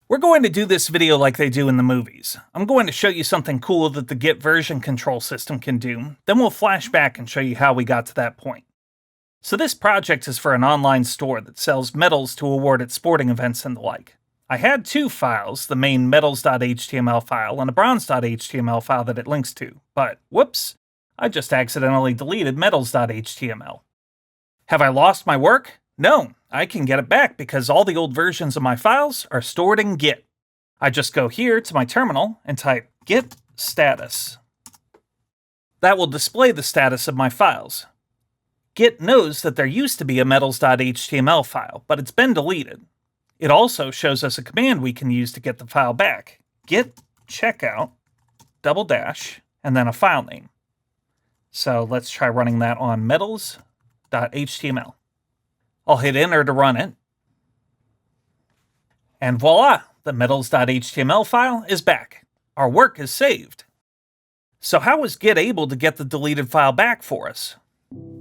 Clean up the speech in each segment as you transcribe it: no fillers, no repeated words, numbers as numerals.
We're going to do this video like they do in the movies. I'm going to show you something cool that the Git version control system can do, then we'll flash back and show you how we got to that point. So this project is for an online store that sells medals to award at sporting events and the like. I had two files, the main medals.html file and a bronze.html file that it links to, but whoops, I just accidentally deleted medals.html. Have I lost my work? No, I can get it back because all the old versions of my files are stored in Git. I just go here to my terminal and type git status. That will display the status of my files. Git knows that there used to be a medals.html file, but it's been deleted. It also shows us a command we can use to get the file back. Git checkout, -- and then a file name. So let's try running that on medals.html. I'll hit enter to run it. And voila, the medals.html file is back. Our work is saved. So how was Git able to get the deleted file back for us?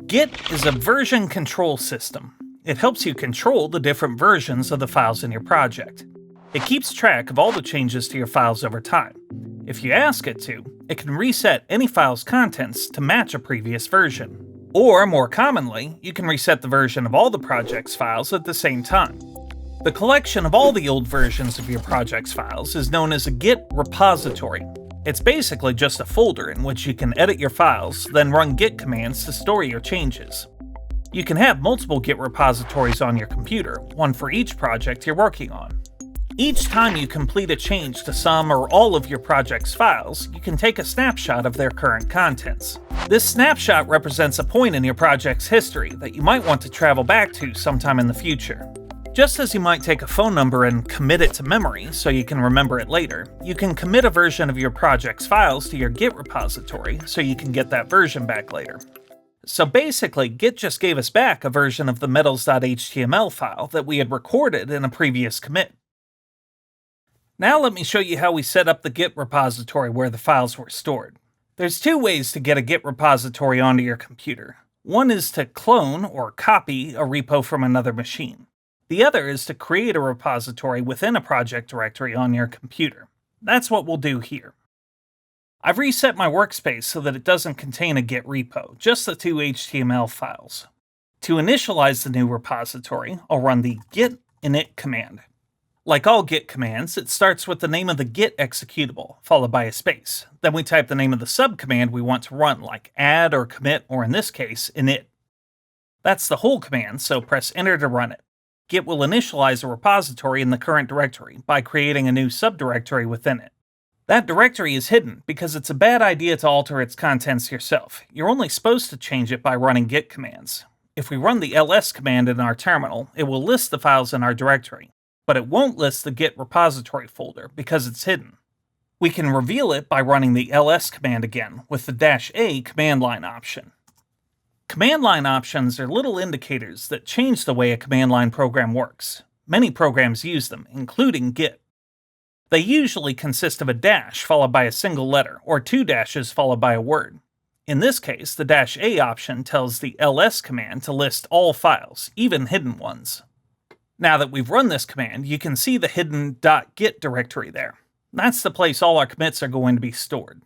Git is a version control system. It helps you control the different versions of the files in your project. It keeps track of all the changes to your files over time. If you ask it to, it can reset any file's contents to match a previous version. Or, more commonly, you can reset the version of all the project's files at the same time. The collection of all the old versions of your project's files is known as a Git repository. It's basically just a folder in which you can edit your files, then run Git commands to store your changes. You can have multiple Git repositories on your computer, one for each project you're working on. Each time you complete a change to some or all of your project's files, you can take a snapshot of their current contents. This snapshot represents a point in your project's history that you might want to travel back to sometime in the future. Just as you might take a phone number and commit it to memory so you can remember it later, you can commit a version of your project's files to your Git repository so you can get that version back later. So basically, Git just gave us back a version of the medals.html file that we had recorded in a previous commit. Now let me show you how we set up the Git repository where the files were stored. There's two ways to get a Git repository onto your computer. One is to clone or copy a repo from another machine. The other is to create a repository within a project directory on your computer. That's what we'll do here. I've reset my workspace so that it doesn't contain a Git repo, just the two HTML files. To initialize the new repository, I'll run the git init command. Like all Git commands, it starts with the name of the Git executable, followed by a space. Then we type the name of the subcommand we want to run, like add or commit, or in this case, init. That's the whole command, so press enter to run it. Git will initialize a repository in the current directory by creating a new subdirectory within it. That directory is hidden because it's a bad idea to alter its contents yourself. You're only supposed to change it by running Git commands. If we run the ls command in our terminal, it will list the files in our directory, but it won't list the Git repository folder because it's hidden. We can reveal it by running the ls command again with the -a command line option. Command line options are little indicators that change the way a command line program works. Many programs use them, including Git. They usually consist of a dash followed by a single letter, or two dashes followed by a word. In this case, the -a option tells the ls command to list all files, even hidden ones. Now that we've run this command, you can see the hidden .git directory there. That's the place all our commits are going to be stored.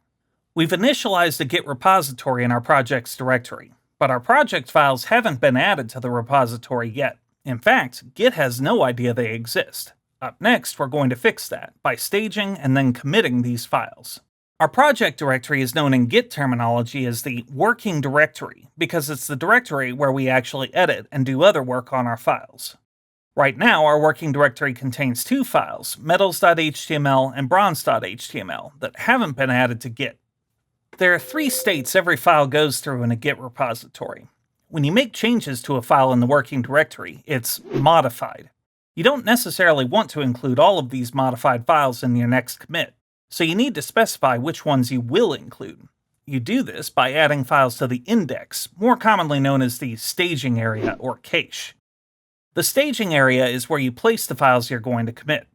We've initialized a Git repository in our project's directory, but our project files haven't been added to the repository yet. In fact, Git has no idea they exist. Up next, we're going to fix that by staging and then committing these files. Our project directory is known in Git terminology as the working directory because it's the directory where we actually edit and do other work on our files. Right now, our working directory contains two files, medals.html and bronze.html, that haven't been added to Git. There are three states every file goes through in a Git repository. When you make changes to a file in the working directory, it's modified. You don't necessarily want to include all of these modified files in your next commit, so you need to specify which ones you will include. You do this by adding files to the index, more commonly known as the staging area or cache. The staging area is where you place the files you're going to commit.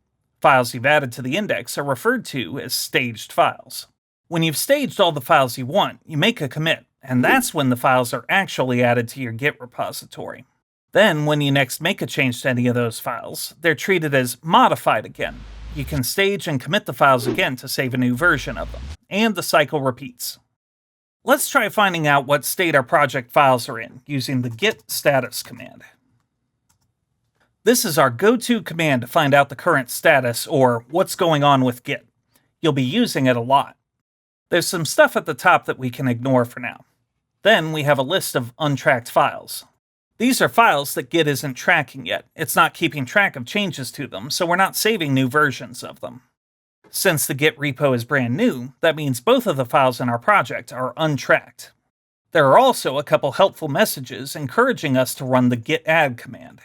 Files you've added to the index are referred to as staged files. When you've staged all the files you want, you make a commit, and that's when the files are actually added to your Git repository. Then, when you next make a change to any of those files, they're treated as modified again. you can stage and commit the files again to save a new version of them, and the cycle repeats. Let's try finding out what state our project files are in using the git status command. This is our go-to command to find out the current status, or what's going on with Git. You'll be using it a lot. There's some stuff at the top that we can ignore for now. Then we have a list of untracked files. These are files that Git isn't tracking yet. It's not keeping track of changes to them, so we're not saving new versions of them. Since the Git repo is brand new, that means both of the files in our project are untracked. There are also a couple helpful messages encouraging us to run the git add command.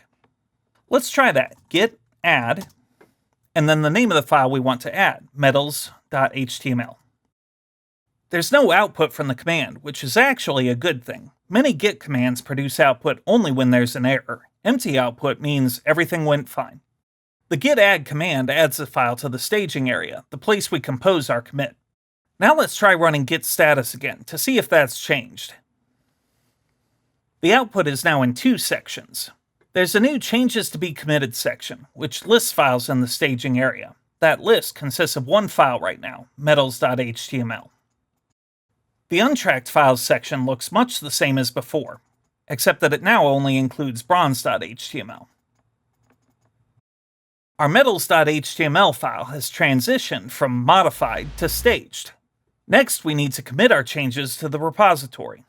Let's try that. Git add, and then the name of the file we want to add, metals.html. There's no output from the command, which is actually a good thing. Many Git commands produce output only when there's an error. Empty output means everything went fine. The git add command adds the file to the staging area, the place we compose our commit. Now let's try running git status again to see if that's changed. The output is now in two sections. There's a new changes to be committed section, which lists files in the staging area. That list consists of one file right now, metals.html. The untracked files section looks much the same as before, except that it now only includes bronze.html. Our metals.html file has transitioned from modified to staged. Next, we need to commit our changes to the repository.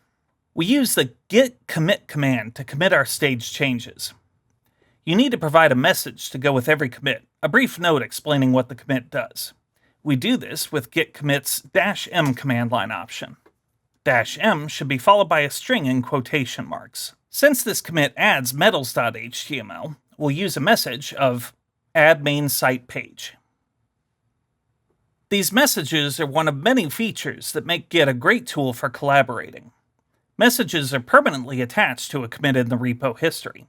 We use the git commit command to commit our staged changes. You need to provide a message to go with every commit, a brief note explaining what the commit does. We do this with git commit's -m command line option. -m should be followed by a string in quotation marks. Since this commit adds metals.html, we'll use a message of add main site page. These messages are one of many features that make Git a great tool for collaborating. Messages are permanently attached to a commit in the repo history.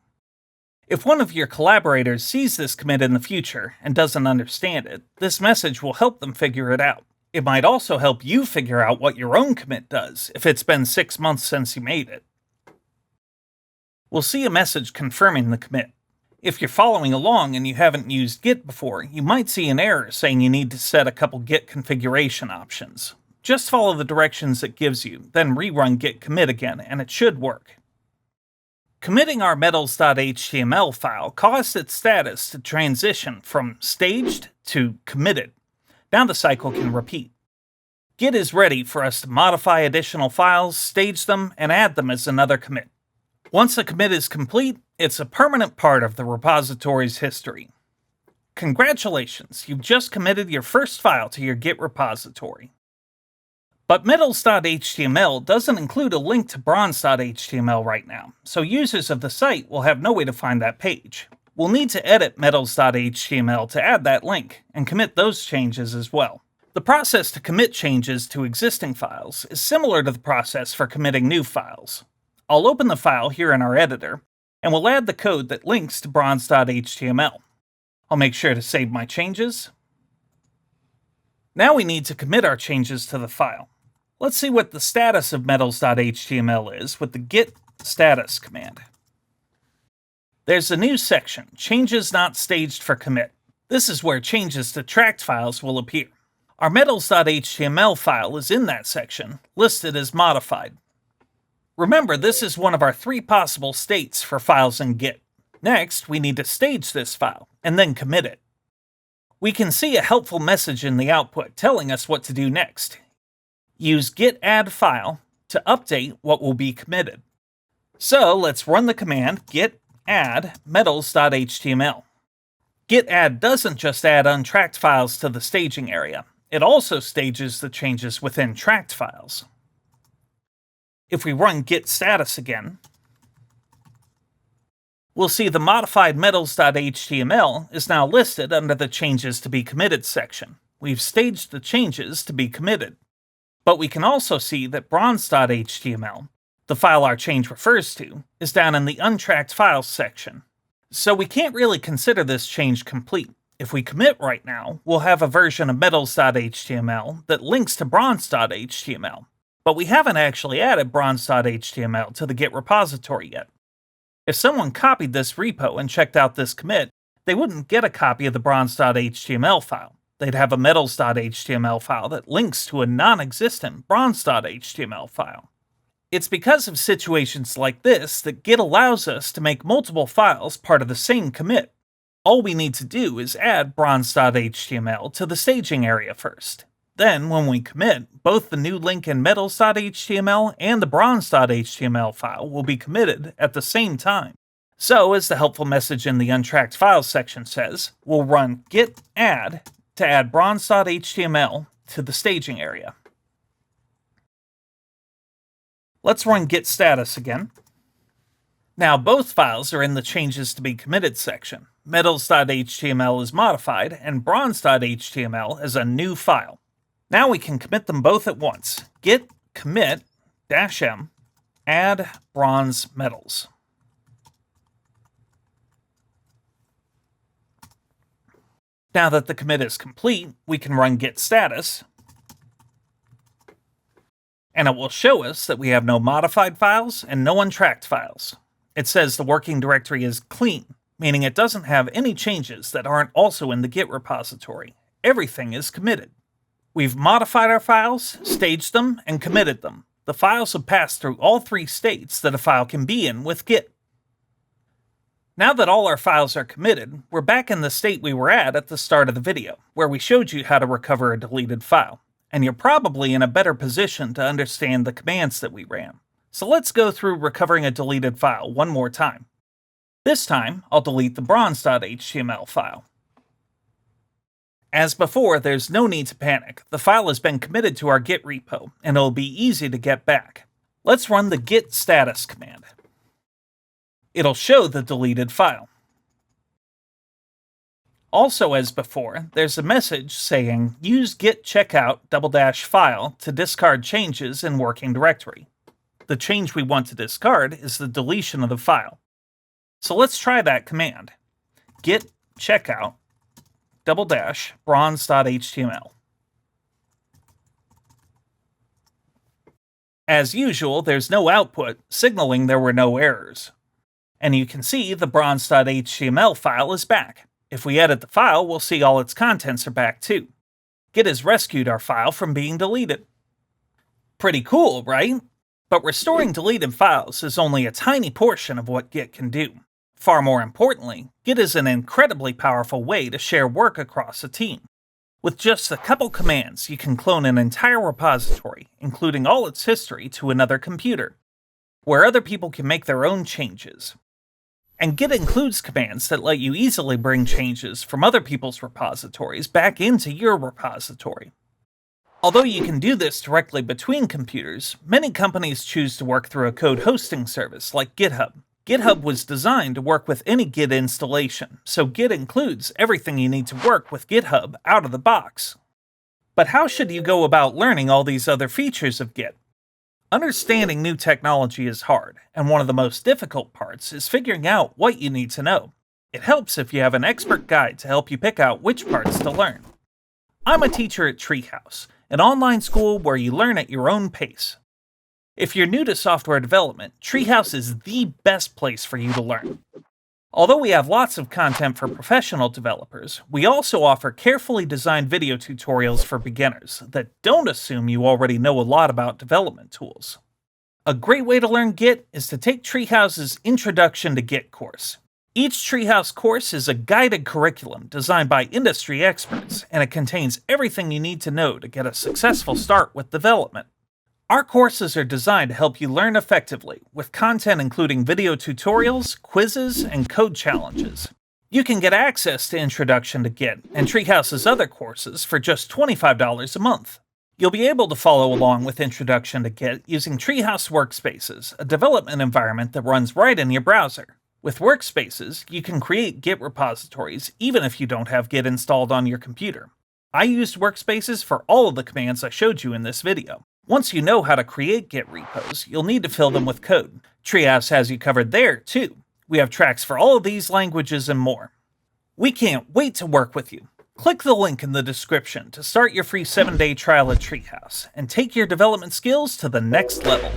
If one of your collaborators sees this commit in the future and doesn't understand it, this message will help them figure it out. It might also help you figure out what your own commit does if it's been 6 months since you made it. We'll see a message confirming the commit. If you're following along and you haven't used Git before, you might see an error saying you need to set a couple Git configuration options. Just follow the directions it gives you, then rerun git commit again, and it should work. Committing our metals.html file caused its status to transition from staged to committed. Now the cycle can repeat. Git is ready for us to modify additional files, stage them, and add them as another commit. Once a commit is complete, it's a permanent part of the repository's history. Congratulations, you've just committed your first file to your Git repository. But metals.html doesn't include a link to bronze.html right now, so users of the site will have no way to find that page. We'll need to edit metals.html to add that link, and commit those changes as well. The process to commit changes to existing files is similar to the process for committing new files. I'll open the file here in our editor, and we'll add the code that links to bronze.html. I'll make sure to save my changes. Now we need to commit our changes to the file. Let's see what the status of metals.html is with the git status command. There's a new section, Changes Not Staged for Commit. This is where changes to tracked files will appear. Our metals.html file is in that section, listed as modified. Remember, this is one of our 3 possible states for files in Git. Next, we need to stage this file, and then commit it. We can see a helpful message in the output telling us what to do next. Use git add file to update what will be committed. So let's run the command git add metals.html. Git add doesn't just add untracked files to the staging area, it also stages the changes within tracked files. If we run git status again, we'll see the modified metals.html is now listed under the changes to be committed section. We've staged the changes to be committed. But we can also see that bronze.html, the file our change refers to, is down in the untracked files section. So we can't really consider this change complete. If we commit right now, we'll have a version of metals.html that links to bronze.html. But we haven't actually added bronze.html to the Git repository yet. If someone copied this repo and checked out this commit, they wouldn't get a copy of the bronze.html file. They'd have a metals.html file that links to a non-existent bronze.html file. It's because of situations like this that Git allows us to make multiple files part of the same commit. All we need to do is add bronze.html to the staging area first. Then, when we commit, both the new link in metals.html and the bronze.html file will be committed at the same time. So, as the helpful message in the untracked files section says, we'll run git add to add bronze.html to the staging area. Let's run git status again. Now both files are in the changes to be committed section. Metals.html is modified and bronze.html is a new file. Now we can commit them both at once. Git commit -m add bronze metals. Now that the commit is complete, we can run git status, and it will show us that we have no modified files and no untracked files. It says the working directory is clean, meaning it doesn't have any changes that aren't also in the Git repository. Everything is committed. We've modified our files, staged them, and committed them. The files have passed through all three states that a file can be in with Git. Now that all our files are committed, we're back in the state we were at the start of the video, where we showed you how to recover a deleted file. And you're probably in a better position to understand the commands that we ran. So let's go through recovering a deleted file one more time. This time, I'll delete the bronze.html file. As before, there's no need to panic. The file has been committed to our Git repo, and it'll be easy to get back. Let's run the git status command. It'll show the deleted file. Also, as before, there's a message saying, use git checkout --file to discard changes in working directory. The change we want to discard is the deletion of the file. So let's try that command. Git checkout --bronze.html. As usual, there's no output, signaling there were no errors. And you can see the bronze.html file is back. If we edit the file, we'll see all its contents are back too. Git has rescued our file from being deleted. Pretty cool, right? But restoring deleted files is only a tiny portion of what Git can do. Far more importantly, Git is an incredibly powerful way to share work across a team. With just a couple commands, you can clone an entire repository, including all its history, to another computer, where other people can make their own changes. And Git includes commands that let you easily bring changes from other people's repositories back into your repository. Although you can do this directly between computers, many companies choose to work through a code hosting service like GitHub. GitHub was designed to work with any Git installation, so Git includes everything you need to work with GitHub out of the box. But how should you go about learning all these other features of Git? Understanding new technology is hard, and one of the most difficult parts is figuring out what you need to know. It helps if you have an expert guide to help you pick out which parts to learn. I'm a teacher at Treehouse, an online school where you learn at your own pace. If you're new to software development, Treehouse is the best place for you to learn. Although we have lots of content for professional developers, we also offer carefully designed video tutorials for beginners that don't assume you already know a lot about development tools. A great way to learn Git is to take Treehouse's Introduction to Git course. Each Treehouse course is a guided curriculum designed by industry experts, and it contains everything you need to know to get a successful start with development. Our courses are designed to help you learn effectively, with content including video tutorials, quizzes, and code challenges. You can get access to Introduction to Git and Treehouse's other courses for just $25 a month. You'll be able to follow along with Introduction to Git using Treehouse Workspaces, a development environment that runs right in your browser. With Workspaces, you can create Git repositories even if you don't have Git installed on your computer. I used Workspaces for all of the commands I showed you in this video. Once you know how to create Git repos, you'll need to fill them with code. Treehouse has you covered there, too. We have tracks for all of these languages and more. We can't wait to work with you. Click the link in the description to start your free 7-day trial at Treehouse and take your development skills to the next level.